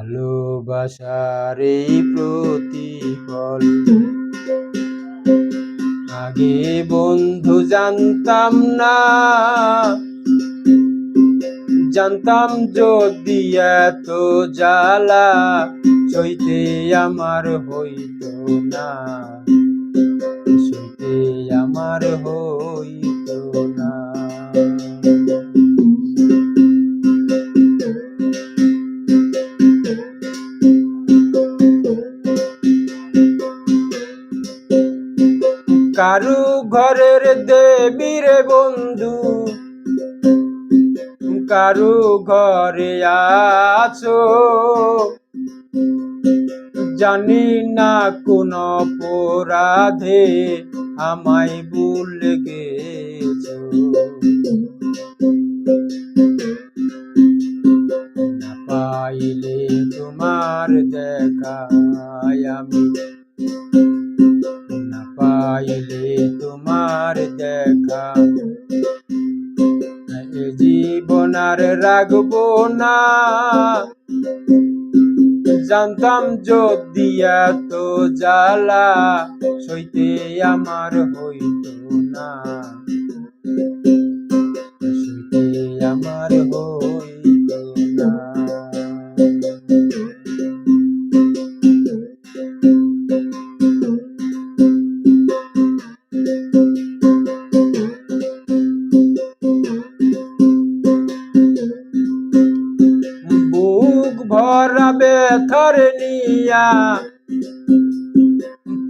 ভালোবাসার এই প্রতিফল আগে বন্ধু জানতাম না, জানতাম যদি এত জ্বালা সইতে আমার হইতো না, সইতে আমার হইতো না। কারু ঘরের দেবী রে বন্ধু, কারু ঘরে আছো, জানি না কোন অপরাধে আমায় ভুলে গেছো। না পাইলে তোমার দেখা আমি, না পাইলে তোমার দেখা এ জীবন আর রাখবো না। জানতাম যদি এত জ্বালা সইতে আমার হইতো না, সইতে আমার হইতো না। বুক ভরা ব্যথার নিয়া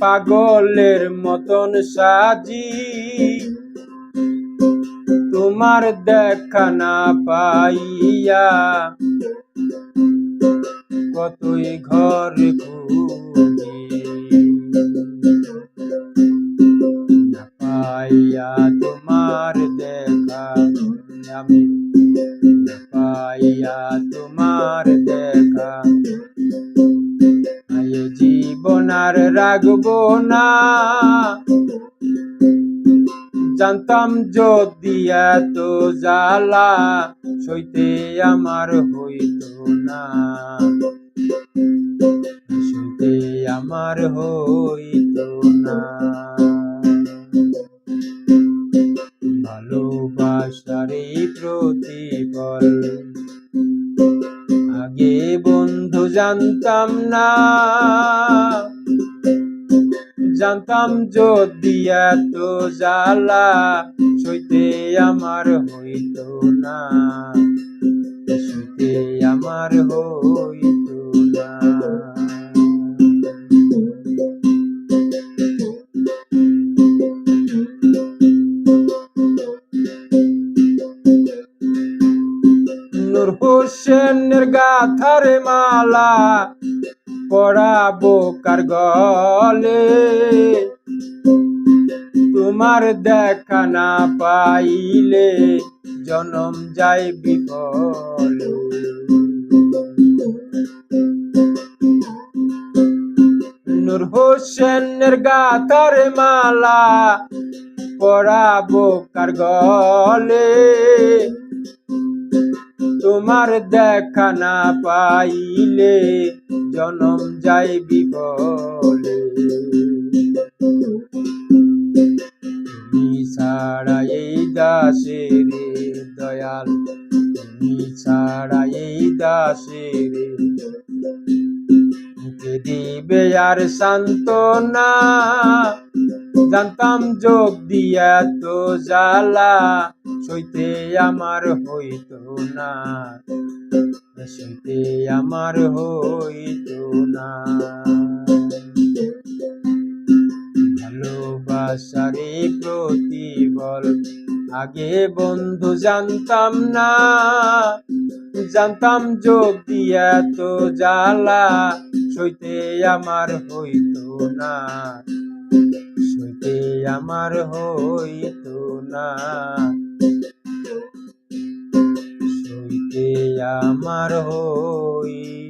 পাগলের মতন সাজি, তোমার দেখা না পাইয়া কতই ঘর খুঁজি। না পাইয়া তোমার দেখা আমি, না পাইয়া তোমার দেখা এ জীবন আর রাখবো না। জানতাম যদি এত জ্বালা সইতে আমার হইতো না, সইতে আমার হইতো না। ভালোবাসার এই প্রতিফল আগে বন্ধু জানতাম না, জানতাম যদি এত জ্বালা সইতে আমার হইতো না, সইতে আমার হইতো না। নূর হোসেনের গাথার মালা পরাবো কার গলে, তোমার দেখা না পাইলে জনম যায় বিফলে। নূর হোসেনের গাথার মালা পরাবো কার গলে, তোমার দেখা না পাইলে জনম যায় বিফলে। তুমি ছাড়া এই দাসের দয়াল, তুমি ছাড়া এই দাসের কে দিবে আর সান্ত্বনা। জানতাম যদি এত জ্বালা সইতে আমার হইতো না, সইতে আমার হইতো না। ভালোবাসার এই প্রতিফল আগে বন্ধু জানতাম না, জানতাম যদি এত জ্বালা সইতে আমার হইতো না, সইতে আমার হইতো না, সইতে আমার হইতো